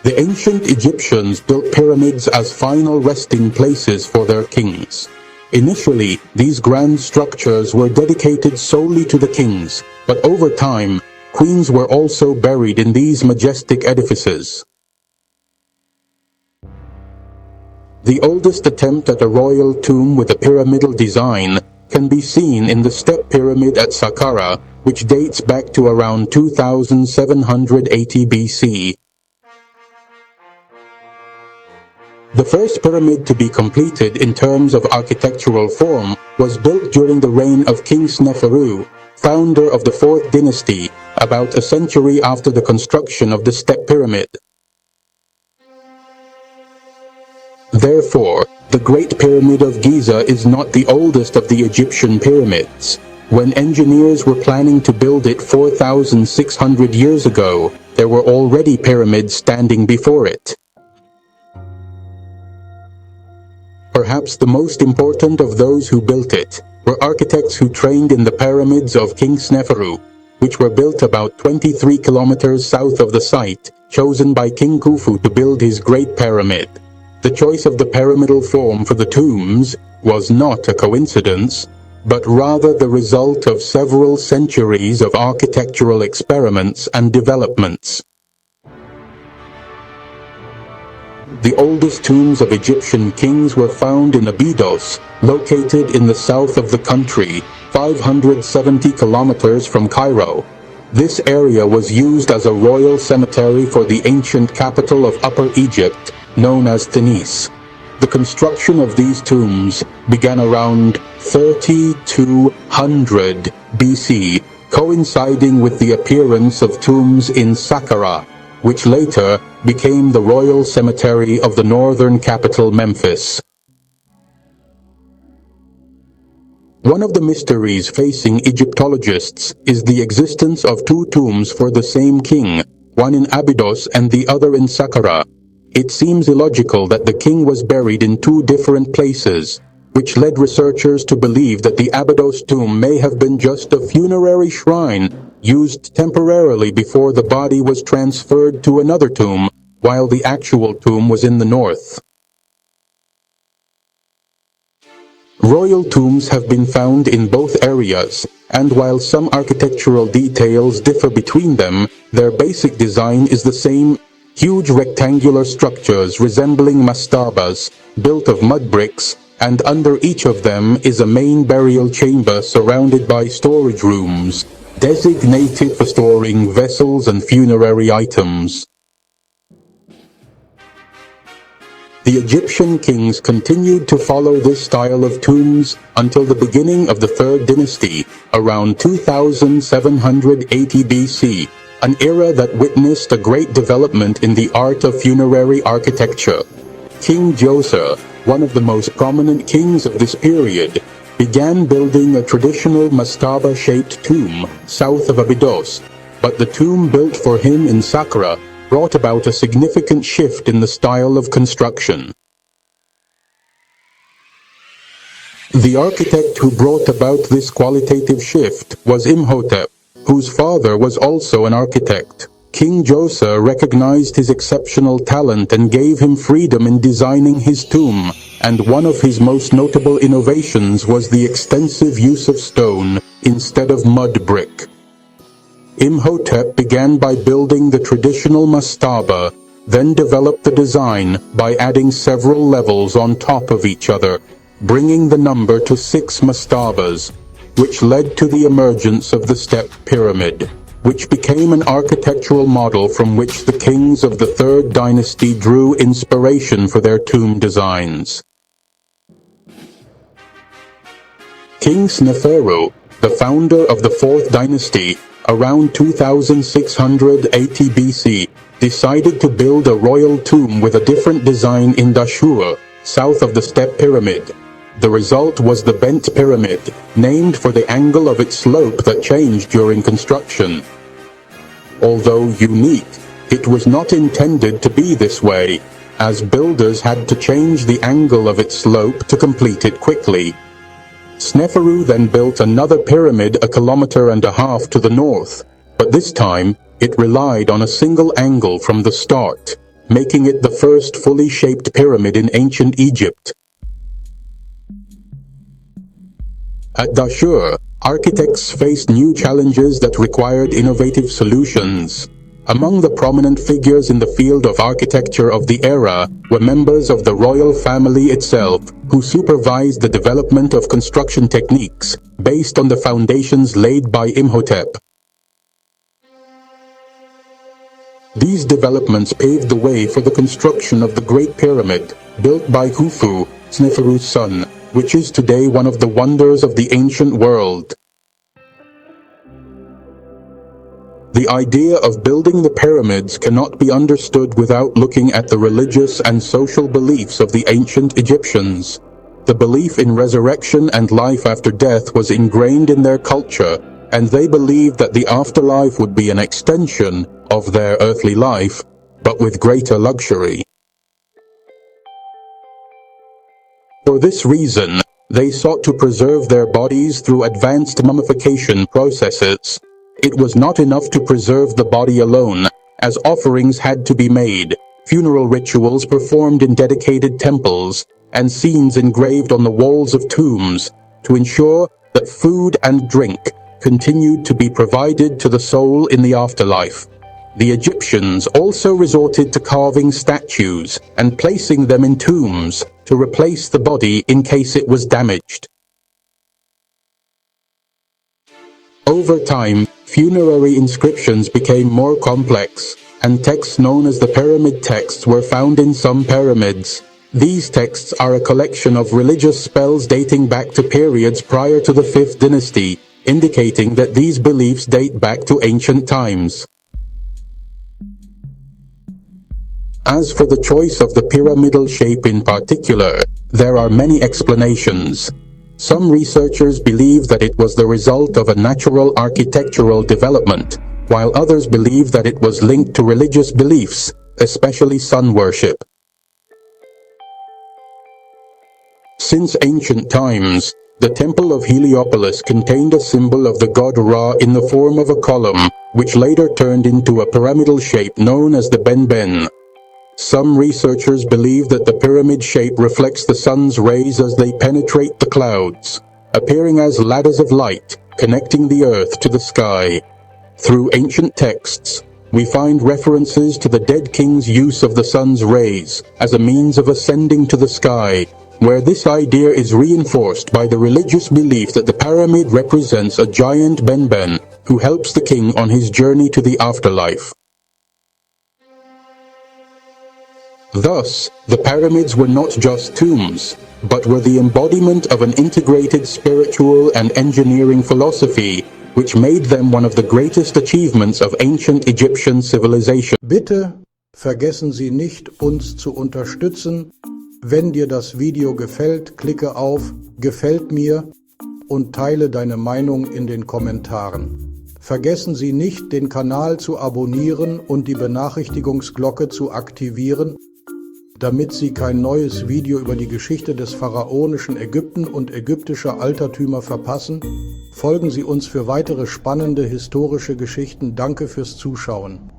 The ancient Egyptians built pyramids as final resting places for their kings. Initially, these grand structures were dedicated solely to the kings, but over time, queens were also buried in these majestic edifices. The oldest attempt at a royal tomb with a pyramidal design can be seen in the Step Pyramid at Saqqara, which dates back to around 2780 BC. The first pyramid to be completed in terms of architectural form was built during the reign of King Sneferu, founder of the 4th dynasty, about a century after the construction of the Step Pyramid. Therefore, the Great Pyramid of Giza is not the oldest of the Egyptian pyramids. When engineers were planning to build it 4,600 years ago, there were already pyramids standing before it. Perhaps the most important of those who built it were architects who trained in the pyramids of King Sneferu, which were built about 23 kilometers south of the site chosen by King Khufu to build his Great Pyramid. The choice of the pyramidal form for the tombs was not a coincidence, but rather the result of several centuries of architectural experiments and developments. The oldest tombs of Egyptian kings were found in Abydos, located in the south of the country, 570 kilometers from Cairo. This area was used as a royal cemetery for the ancient capital of Upper Egypt, known as Tunis. The construction of these tombs began around 3200 BC, coinciding with the appearance of tombs in Saqqara, which later became the royal cemetery of the northern capital Memphis. One of the mysteries facing Egyptologists is the existence of two tombs for the same king, one in Abydos and the other in Saqqara. It seems illogical that the king was buried in two different places, which led researchers to believe that the Abydos tomb may have been just a funerary shrine used temporarily before the body was transferred to another tomb, while the actual tomb was in the north. Royal tombs have been found in both areas, and while some architectural details differ between them, their basic design is the same: huge rectangular structures resembling mastabas, built of mud bricks, and under each of them is a main burial chamber surrounded by storage rooms, designated for storing vessels and funerary items. The Egyptian kings continued to follow this style of tombs until the beginning of the 3rd dynasty, around 2780 BC, an era that witnessed a great development in the art of funerary architecture. King Djoser, one of the most prominent kings of this period, began building a traditional mastaba-shaped tomb south of Abydos, but the tomb built for him in Saqqara brought about a significant shift in the style of construction. The architect who brought about this qualitative shift was Imhotep, whose father was also an architect. King Djoser recognized his exceptional talent and gave him freedom in designing his tomb, and one of his most notable innovations was the extensive use of stone instead of mud brick. Imhotep began by building the traditional mastaba, then developed the design by adding several levels on top of each other, bringing the number to 6 mastabas, which led to the emergence of the Step Pyramid, which became an architectural model from which the kings of the 3rd dynasty drew inspiration for their tomb designs. King Sneferu, the founder of the 4th dynasty, around 2680 BC, decided to build a royal tomb with a different design in Dashur, south of the Step Pyramid. The result was the bent pyramid, named for the angle of its slope that changed during construction. Although unique, it was not intended to be this way, as builders had to change the angle of its slope to complete it quickly. Sneferu then built another pyramid 1.5 kilometers to the north, but this time it relied on a single angle from the start. making it the first fully shaped pyramid in ancient Egypt. At Djoser, architects faced new challenges that required innovative solutions. Among the prominent figures in the field of architecture of the era were members of the royal family itself, who supervised the development of construction techniques based on the foundations laid by Imhotep. These developments paved the way for the construction of the Great Pyramid, built by Khufu, Sneferu's son, which is today one of the wonders of the ancient world. The idea of building the pyramids cannot be understood without looking at the religious and social beliefs of the ancient Egyptians. The belief in resurrection and life after death was ingrained in their culture, and they believed that the afterlife would be an extension of their earthly life, but with greater luxury. For this reason, they sought to preserve their bodies through advanced mummification processes. It was not enough to preserve the body alone, as offerings had to be made, funeral rituals performed in dedicated temples, and scenes engraved on the walls of tombs to ensure that food and drink continued to be provided to the soul in the afterlife. The Egyptians also resorted to carving statues and placing them in tombs to replace the body in case it was damaged. Over time, funerary inscriptions became more complex, and texts known as the pyramid texts were found in some pyramids. These texts are a collection of religious spells dating back to periods prior to the 5th dynasty, indicating that these beliefs date back to ancient times. As for the choice of the pyramidal shape in particular, there are many explanations. Some researchers believe that it was the result of a natural architectural development, while others believe that it was linked to religious beliefs, especially sun worship. Since ancient times, the Temple of Heliopolis contained a symbol of the god Ra in the form of a column, which later turned into a pyramidal shape known as the Ben-Ben. Some researchers believe that the pyramid shape reflects the sun's rays as they penetrate the clouds, appearing as ladders of light connecting the earth to the sky. Through ancient texts, we find references to the dead king's use of the sun's rays as a means of ascending to the sky, where this idea is reinforced by the religious belief that the pyramid represents a giant Ben-Ben who helps the king on his journey to the afterlife. Thus, the pyramids were not just tombs, but were the embodiment of an integrated spiritual and engineering philosophy, which made them one of the greatest achievements of ancient Egyptian civilization. Bitte vergessen Sie nicht, uns zu unterstützen. Wenn dir das Video gefällt, klicke auf Gefällt mir und teile deine Meinung in den Kommentaren. Vergessen Sie nicht, den Kanal zu abonnieren und die Benachrichtigungsglocke zu aktivieren, damit Sie kein neues Video über die Geschichte des pharaonischen Ägypten und ägyptischer Altertümer verpassen. Folgen Sie uns für weitere spannende historische Geschichten. Danke fürs Zuschauen.